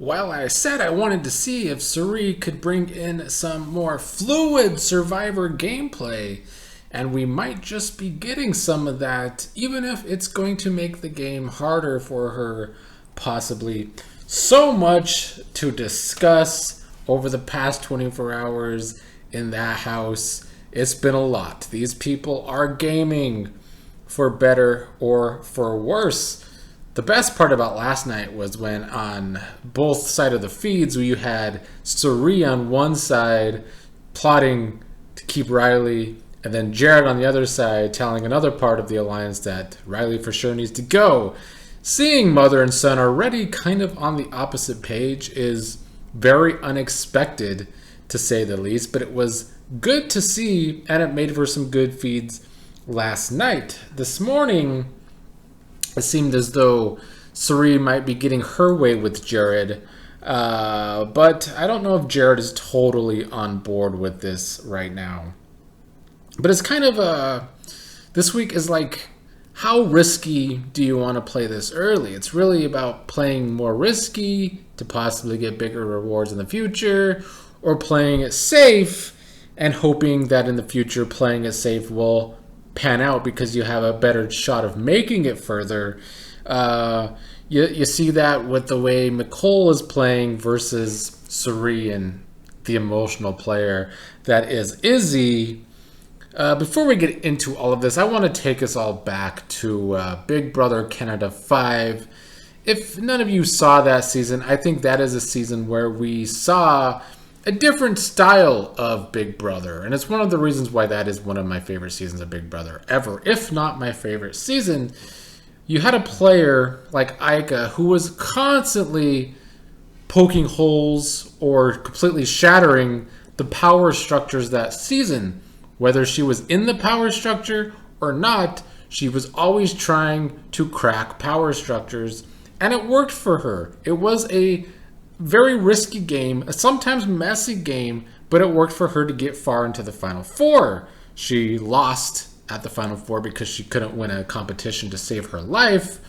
While I said I wanted to see if Suri could bring in some more fluid Survivor gameplay, and we might just be getting some of that, even if it's going to make the game harder for her, possibly. So much to discuss over the past 24 hours in that house. It's been a lot. These people are gaming, for better or for worse. The best part about last night was when on both sides of the feeds, you had Suri on one side plotting to keep Riley, and then Jared on the other side telling another part of the alliance that Riley for sure needs to go. Seeing mother and son already kind of on the opposite page is very unexpected, to say the least, but it was good to see, and it made for some good feeds last night. This morning, it seemed as though Suri might be getting her way with Jared, but I don't know if Jared is totally on board with this right now. But it's kind of this week is like, how risky do you want to play this early? It's really about playing more risky to possibly get bigger rewards in the future, or playing it safe and hoping that in the future playing it safe will pan out because you have a better shot of making it further. You see that with the way Nicole is playing versus Suri and the emotional player that is Izzy. Before we get into all of this, I want to take us all back to Big Brother Canada 5. If none of you saw that season, I think that is a season where we saw a different style of Big Brother. And it's one of the reasons why that is one of my favorite seasons of Big Brother ever, if not my favorite season. You had a player like Aika who was constantly poking holes or completely shattering the power structures that season. Whether she was in the power structure or not, she was always trying to crack power structures, and it worked for her. It was a very risky game, a sometimes messy game, but it worked for her to get far into the Final Four. She lost at the Final Four because she couldn't win a competition to save her life.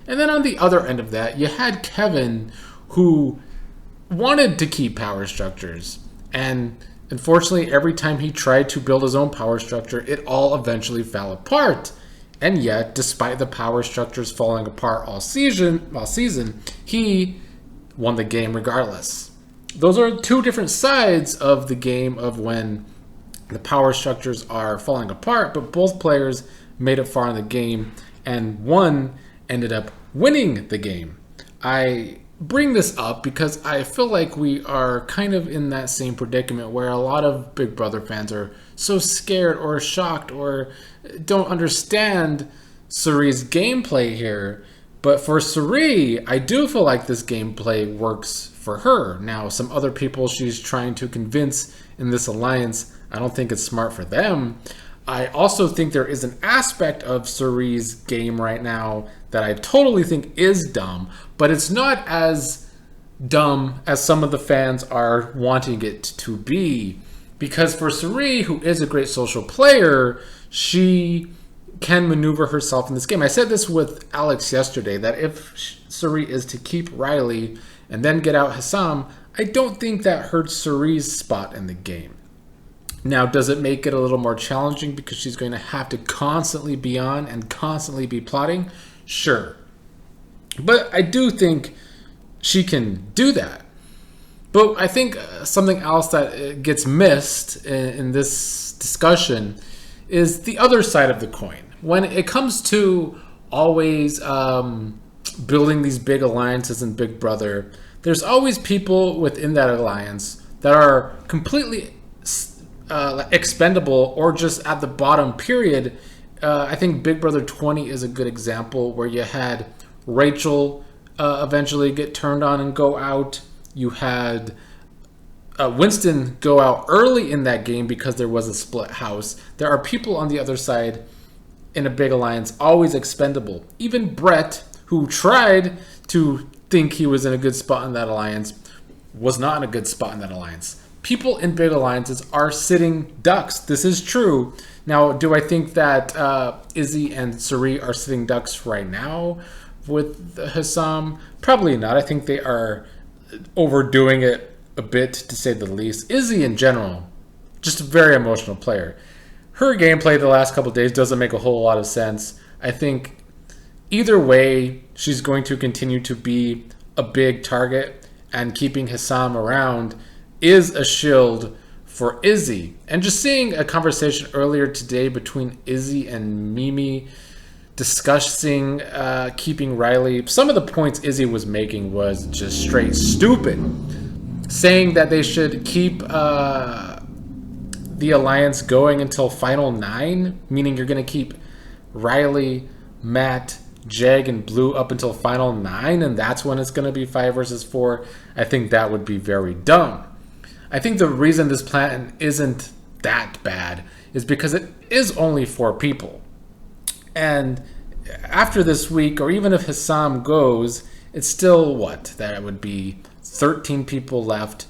And then on the other end of that, you had Kevin, who wanted to keep power structures. And unfortunately, every time he tried to build his own power structure, it all eventually fell apart. And yet, despite the power structures falling apart all season, he won the game regardless. Those are two different sides of the game of when the power structures are falling apart, but both players made it far in the game, and one ended up winning the game. I bring this up because I feel like we are kind of in that same predicament where a lot of Big Brother fans are so scared or shocked or don't understand Suri's gameplay here. But for Suri, I do feel like this gameplay works for her. Now, some other people she's trying to convince in this alliance, I don't think it's smart for them. I also think there is an aspect of Suri's game right now that I totally think is dumb, but it's not as dumb as some of the fans are wanting it to be. Because for Suri, who is a great social player, she can maneuver herself in this game. I said this with Alex yesterday, that if Suri is to keep Riley and then get out Hassam, I don't think that hurts Suri's spot in the game. Now, does it make it a little more challenging because she's going to have to constantly be on and constantly be plotting? Sure. But I do think she can do that. But I think something else that gets missed in this discussion is the other side of the coin. When it comes to always building these big alliances in Big Brother, there's always people within that alliance that are completely expendable or just at the bottom, period. I think Big Brother 20 is a good example where you had Rachel eventually get turned on and go out. You had Winston go out early in that game because there was a split house. There are people on the other side in a big alliance always expendable. Even Brett, who tried to think he was in a good spot in that alliance, was not in a good spot in that alliance. People in big alliances are sitting ducks. This is true. Now, do I think that Izzy and Suri are sitting ducks right now with Hassam? Probably not. I think they are overdoing it a bit, to say the least. Izzy in general, just a very emotional player. Her gameplay the last couple of days doesn't make a whole lot of sense. I think either way, she's going to continue to be a big target, and keeping Hussam around is a shield for Izzy. And just seeing a conversation earlier today between Izzy and Mimi discussing keeping Riley, some of the points Izzy was making was just straight stupid. Saying that they should keep the alliance going until Final 9, meaning you're going to keep Riley, Matt, Jag, and Blue up until Final 9, and that's when it's going to be 5 versus 4. I think that would be very dumb. I think the reason this plan isn't that bad is because it is only 4 people. And after this week, or even if Hussam goes, it's still what? That would be 13 people left.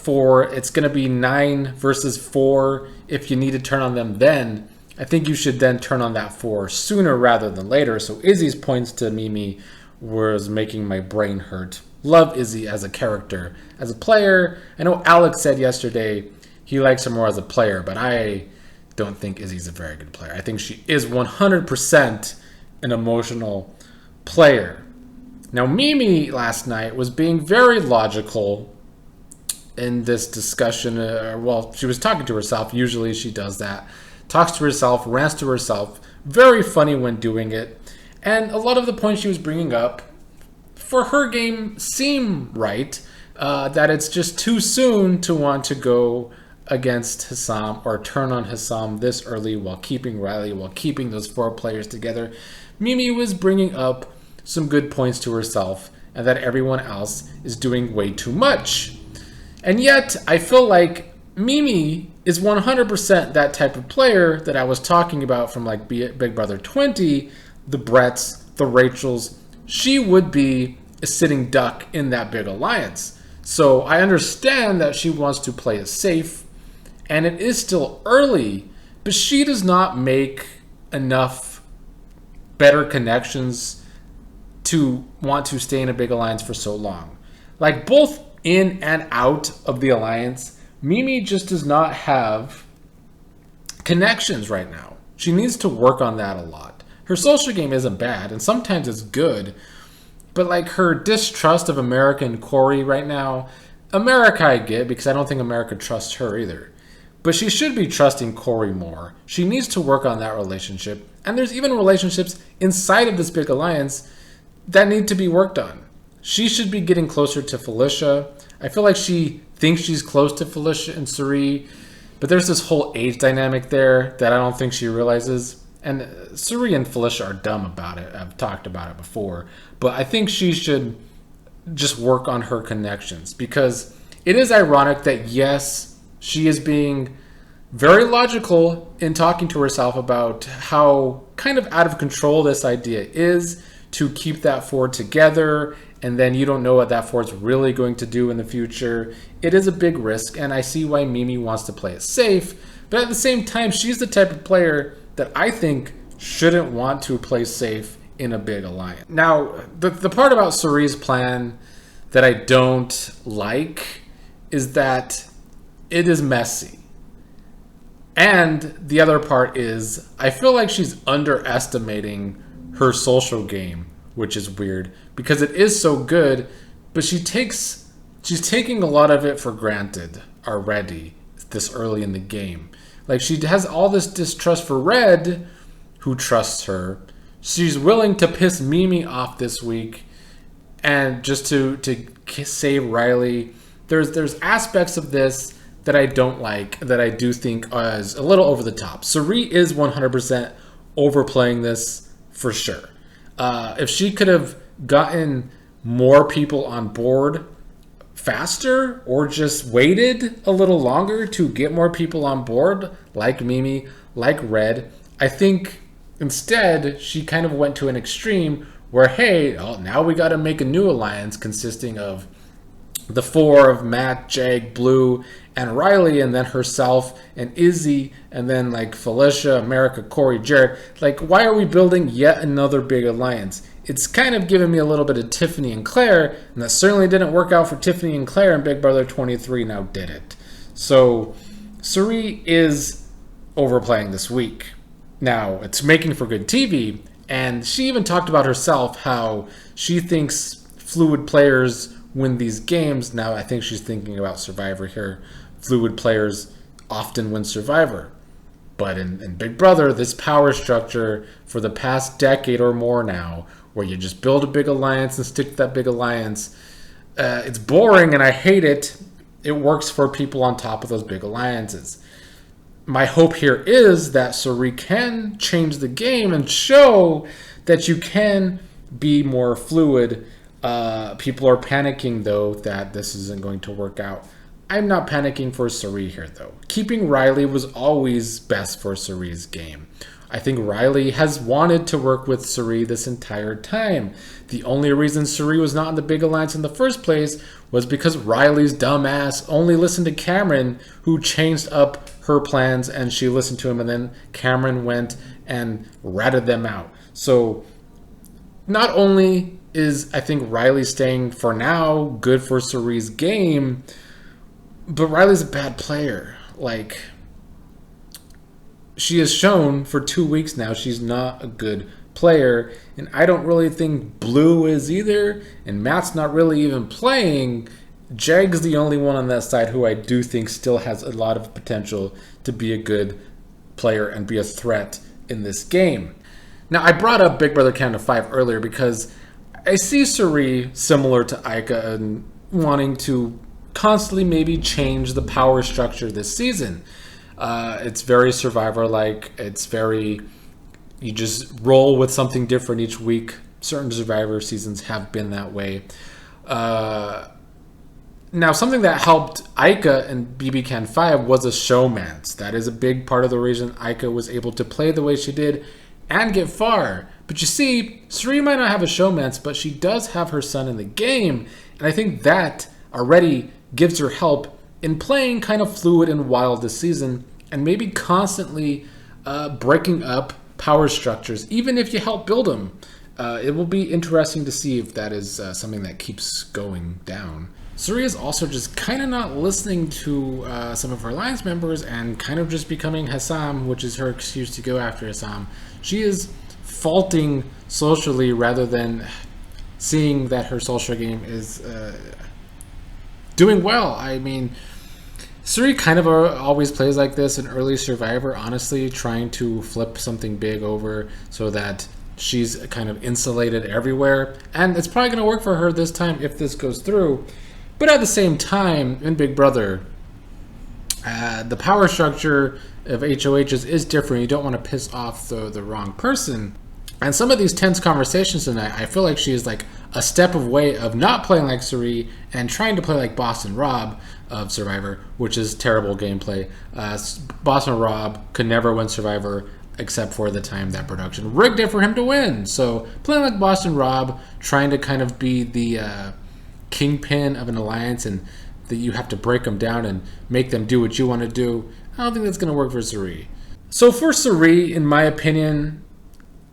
It's going to be 9 versus 4. If you need to turn on them then, I think you should then turn on that 4 sooner rather than later. So Izzy's points to Mimi was making my brain hurt. Love Izzy as a character. As a player, I know Alex said yesterday he likes her more as a player, but I don't think Izzy's a very good player. I think she is 100% an emotional player. Now, Mimi last night was being very logical in this discussion. Well, she was talking to herself. Usually she does that. Talks to herself, rants to herself. Very funny when doing it. And a lot of the points she was bringing up for her game seem right. That it's just too soon to want to go against Hussam or turn on Hussam this early while keeping Riley, while keeping those 4 players together. Mimi was bringing up some good points to herself, and that everyone else is doing way too much. And yet, I feel like Mimi is 100% that type of player that I was talking about from like Big Brother 20, the Bretts, the Rachels. She would be a sitting duck in that big alliance. So I understand that she wants to play it safe, and it is still early, but she does not make enough better connections to want to stay in a big alliance for so long. Like, both in and out of the alliance, Mimi just does not have connections right now. She needs to work on that a lot. Her social game isn't bad, and sometimes it's good, but like her distrust of America and Corey right now, America I get, because I don't think America trusts her either. But she should be trusting Corey more. She needs to work on that relationship. And there's even relationships inside of this big alliance that need to be worked on. She should be getting closer to Felicia. I feel like she thinks she's close to Felicia and Suri, but there's this whole age dynamic there that I don't think she realizes. And Suri and Felicia are dumb about it. I've talked about it before. But I think she should just work on her connections, because it is ironic that, yes, she is being very logical in talking to herself about how kind of out of control this idea is to keep that 4 together, and then you don't know what that 4 is really going to do in the future. It is a big risk, and I see why Mimi wants to play it safe, but at the same time, she's the type of player that I think shouldn't want to play safe in a big alliance. Now, the part about Suri's plan that I don't like is that it is messy. And the other part is, I feel like she's underestimating her social game, which is weird, because it is so good, but she's taking a lot of it for granted already this early in the game. Like, she has all this distrust for Red, who trusts her. She's willing to piss Mimi off this week, and just to save Riley. There's aspects of this that I don't like, that I do think is a little over the top. Suri is 100% overplaying this for sure. If she could have gotten more people on board faster, or just waited a little longer to get more people on board, like Mimi, like Red, I think instead she kind of went to an extreme where, hey, now we got to make a new alliance consisting of the 4 of Matt, Jag, Blue, and Riley, and then herself and Izzy, and then like Felicia, America, Corey, Jared. Like, why are we building yet another big alliance? it's kind of giving me a little bit of Tiffany and Claire, and that certainly didn't work out for Tiffany and Claire in Big Brother 23, now did it? So Cirie is overplaying this week. Now, it's making for good TV, and she even talked about herself how she thinks fluid players win these games. Now, I think she's thinking about Survivor here. Fluid players often win Survivor. But in Big Brother, this power structure for the past decade or more now, where you just build a big alliance and stick to that big alliance, it's boring and I hate it. It works for people on top of those big alliances. My hope here is that Cirie can change the game and show that you can be more fluid. People are panicking, though, that this isn't going to work out. I'm not panicking for Cirie here, though. Keeping Riley was always best for Cirie's game. I think Riley has wanted to work with Cirie this entire time. The only reason Cirie was not in the big alliance in the first place was because Riley's dumbass only listened to Cameron, who changed up her plans, and she listened to him, and then Cameron went and ratted them out. So not only is, I think, Riley staying for now good for Cirie's game, but Riley's a bad player. Like, she has shown for 2 weeks now she's not a good player, and I don't really think Blue is either, and Matt's not really even playing. Jag's the only one on that side who I do think still has a lot of potential to be a good player and be a threat in this game. Now, I brought up Big Brother Canada 5 earlier because I see Cirie similar to Ika and wanting to constantly maybe change the power structure this season. It's very Survivor-like. It's very, you just roll with something different each week. Certain Survivor seasons have been that way. Now, something that helped Ika and BB Can 5 was a showmance. That is a big part of the reason Ika was able to play the way she did and get far. But you see, Cirie might not have a showmance, but she does have her son in the game. And I think that already gives her help in playing kind of fluid and wild this season, and maybe constantly breaking up power structures, even if you help build them. It will be interesting to see if that is something that keeps going down. Cirie is also just kind of not listening to some of her alliance members and kind of just becoming Hassam, which is her excuse to go after Hassam. She is faulting socially rather than seeing that her social game is doing well. I mean, Cirie kind of always plays like this in early Survivor, honestly, trying to flip something big over so that she's kind of insulated everywhere. And it's probably going to work for her this time if this goes through. But at the same time, in Big Brother, the power structure of HOHs is different. You don't want to piss off the wrong person. And some of these tense conversations tonight, I feel like she is like a step away of not playing like Cirie and trying to play like Boston Rob of Survivor, which is terrible gameplay. Boston Rob could never win Survivor except for the time that production rigged it for him to win. So playing like Boston Rob, trying to kind of be the kingpin of an alliance, and that you have to break them down and make them do what you want to do, I don't think that's going to work for Cirie. So for Cirie, in my opinion,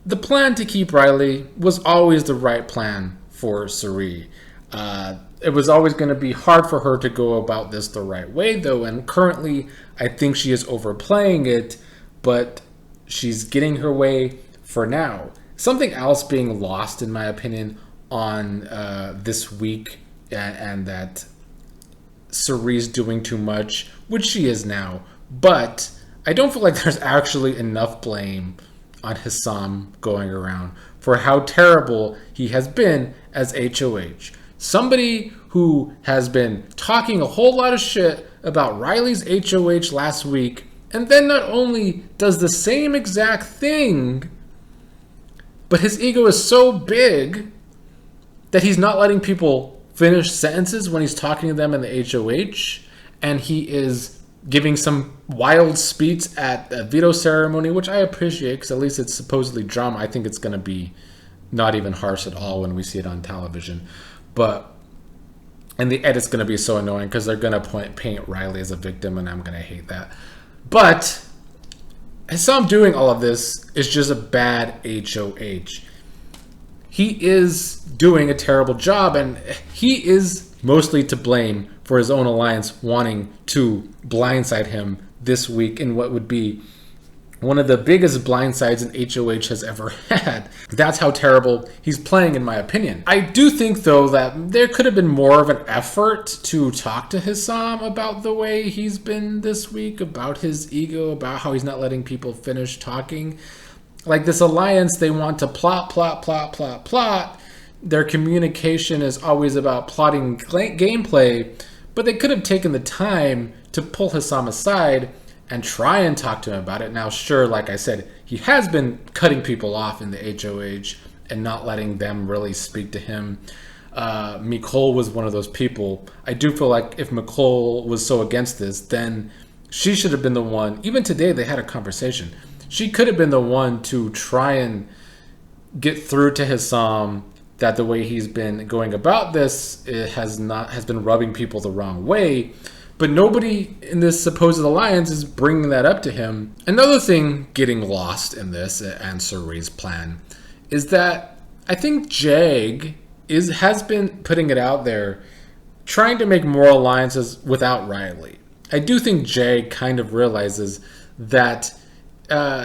the plan to keep Riley was always the right plan for Cirie. It was always going to be hard for her to go about this the right way, though, and currently I think she is overplaying it, but she's getting her way for now. Something else being lost, in my opinion, on this week, and that Cirie's doing too much, which she is now, but I don't feel like there's actually enough blame on Hassam going around for how terrible he has been as HOH. Somebody who has been talking a whole lot of shit about Riley's HOH last week, and then not only does the same exact thing, but his ego is so big that he's not letting people finish sentences when he's talking to them in the HOH, and he is giving some wild speech at a veto ceremony, which I appreciate because at least it's supposedly drama. I think it's going to be not even harsh at all when we see it on television. And the edit's going to be so annoying because they're going to paint Riley as a victim, and I'm going to hate that. But Hassam doing all of this is just a bad HOH. he is doing a terrible job, and he is mostly to blame for his own alliance wanting to blindside him this week in what would be one of the biggest blindsides an HOH has ever had. That's how terrible he's playing, in my opinion. I do think, though, that there could have been more of an effort to talk to Hissam about the way he's been this week, about his ego, about how he's not letting people finish talking. Like this alliance, they want to plot. Their communication is always about plotting gameplay, but they could have taken the time to pull Hissam aside and try and talk to him about it. Now, sure, like I said, he has been cutting people off in the HOH and not letting them really speak to him. Nicole was one of those people. I do feel like if Nicole was so against this, then she should have been the one. Even today, they had a conversation. She could have been the one to try and get through to Hissam that the way he's been going about this has been rubbing people the wrong way. But nobody in this supposed alliance is bringing that up to him. Another thing getting lost in this and Surree's plan is that I think Jag has been putting it out there, trying to make more alliances without Riley. I do think Jag kind of realizes that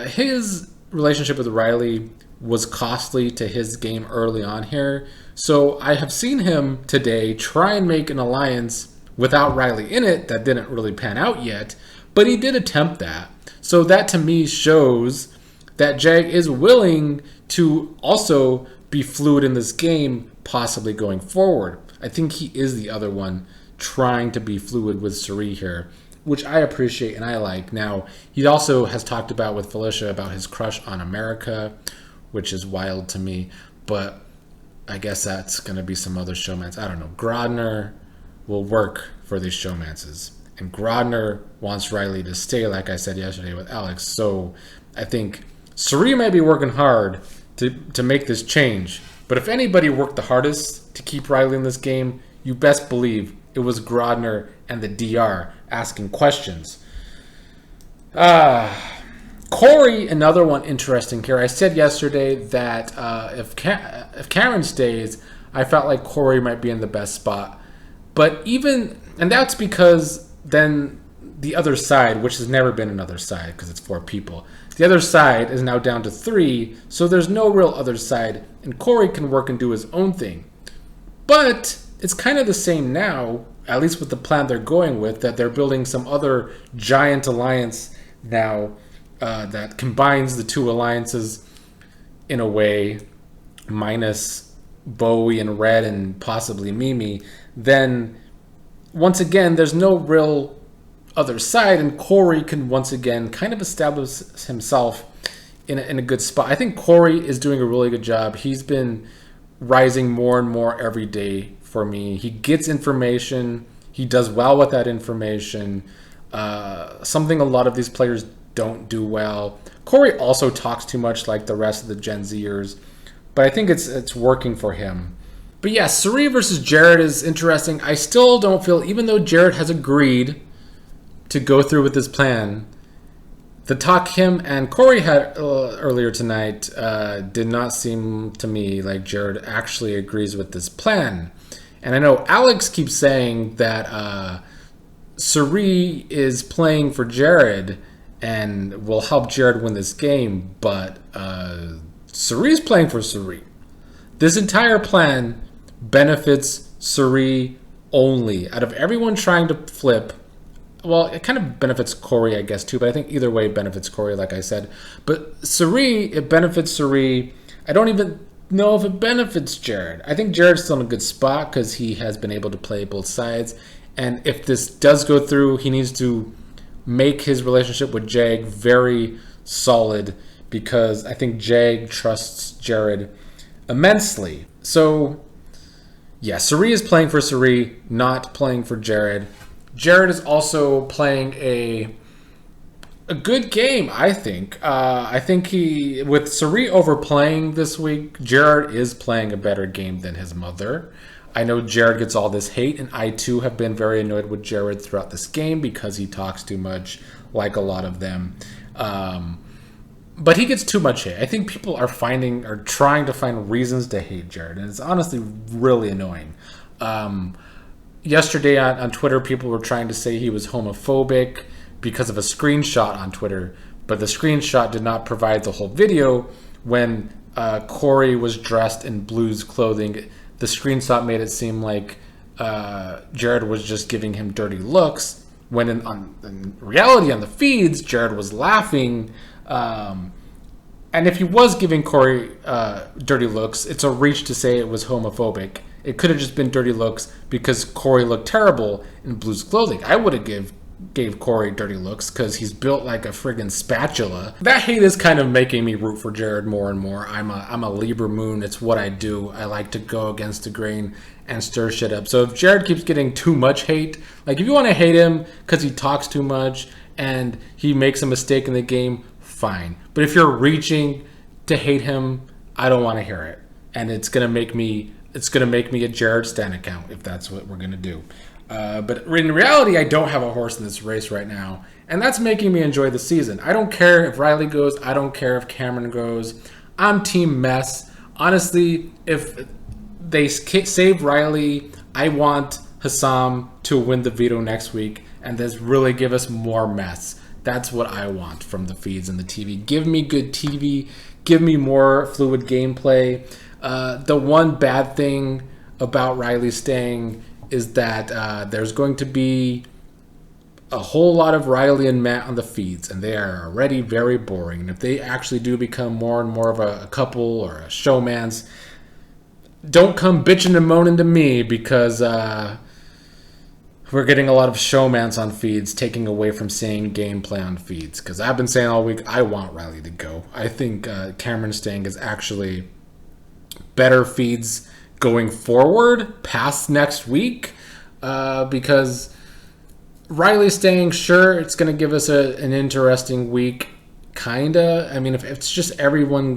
his relationship with Riley was costly to his game early on here. So I have seen him today try and make an alliance without Riley in it. That didn't really pan out yet, but he did attempt that. So that to me shows that Jag is willing to also be fluid in this game, possibly going forward. I think he is the other one trying to be fluid with Surrey here, which I appreciate and I like. Now, he also has talked about with Felicia about his crush on America, which is wild to me, but I guess that's going to be some other showmance. I don't know. Grodner will work for these showmances. And Grodner wants Riley to stay, like I said yesterday with Alex. So I think Surrey might be working hard to make this change. But if anybody worked the hardest to keep Riley in this game, you best believe it was Grodner and the DR asking questions. Corey, another one interesting here. I said yesterday that if Karen stays, I felt like Corey might be in the best spot. But and that's because then the other side, which has never been another side because it's 4 people, the other side is now down to 3, so there's no real other side, and Corey can work and do his own thing. But it's kind of the same now, at least with the plan they're going with, that they're building some other giant alliance now that combines the 2 alliances in a way, minus Bowie and Red and possibly Mimi. Then once again, there's no real other side, and Corey can once again kind of establish himself in a good spot. I think Corey is doing a really good job. He's been rising more and more every day for me. He gets information. He does well with that information. Something a lot of these players don't do well. Corey also talks too much like the rest of the Gen Zers, but I think it's working for him. But yeah, Surrey versus Jared is interesting. I still don't feel, even though Jared has agreed to go through with this plan, the talk him and Corey had earlier tonight did not seem to me like Jared actually agrees with this plan. And I know Alex keeps saying that Surrey is playing for Jared and will help Jared win this game, but Surrey's playing for Surrey. This entire plan benefits Surrey only. Out of everyone trying to flip, well, it kind of benefits Corey, I guess, too, but I think either way it benefits Corey, like I said. But Surrey, it benefits Surrey. I don't even know if it benefits Jared. I think Jared's still in a good spot because he has been able to play both sides. And if this does go through, he needs to make his relationship with Jag very solid because I think Jag trusts Jared immensely. So, yeah, Surrey is playing for Surrey, not playing for Jared. Jared is also playing a good game, I think. I think with Surrey overplaying this week, Jared is playing a better game than his mother. I know Jared gets all this hate, and I too have been very annoyed with Jared throughout this game because he talks too much, like a lot of them. But he gets too much hate. I think people are trying to find reasons to hate Jared, and it's honestly really annoying. Yesterday on Twitter, people were trying to say he was homophobic because of a screenshot on Twitter, but the screenshot did not provide the whole video. When Corey was dressed in Blue's clothing, the screenshot made it seem like Jared was just giving him dirty looks, when in reality on the feeds, Jared was laughing. And if he was giving Corey dirty looks, it's a reach to say it was homophobic. It could have just been dirty looks because Corey looked terrible in Blue's clothing. I would have gave Corey dirty looks because he's built like a friggin' spatula. That hate is kind of making me root for Jared more and more. I'm a Libra moon. It's what I do. I like to go against the grain and stir shit up. So if Jared keeps getting too much hate, like if you want to hate him because he talks too much and he makes a mistake in the game, fine. But if you're reaching to hate him, I don't want to hear it. And it's gonna make me a Jared Stan account if that's what we're gonna do. But in reality, I don't have a horse in this race right now, and that's making me enjoy the season. I don't care if Riley goes. I don't care if Cameron goes. I'm team mess. Honestly, if they save Riley, I want Hassam to win the veto next week and just really give us more mess. That's what I want from the feeds and the TV. Give me good TV. Give me more fluid gameplay. The one bad thing about Riley staying is that there's going to be a whole lot of Riley and Matt on the feeds, and they are already very boring. And if they actually do become more and more of a couple or a showmance, don't come bitching and moaning to me because we're getting a lot of showmance on feeds, taking away from seeing gameplay on feeds. Because I've been saying all week, I want Riley to go. I think Cameron staying is actually better feeds going forward past next week, because Riley staying, sure, it's going to give us an interesting week, kinda. I mean, if it's just everyone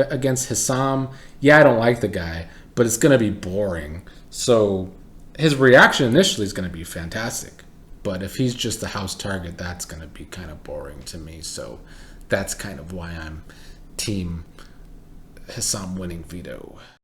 against Hassam, yeah, I don't like the guy, but it's going to be boring. So his reaction initially is going to be fantastic, but if he's just the house target, that's going to be kind of boring to me. So that's kind of why I'm team Hassam winning veto.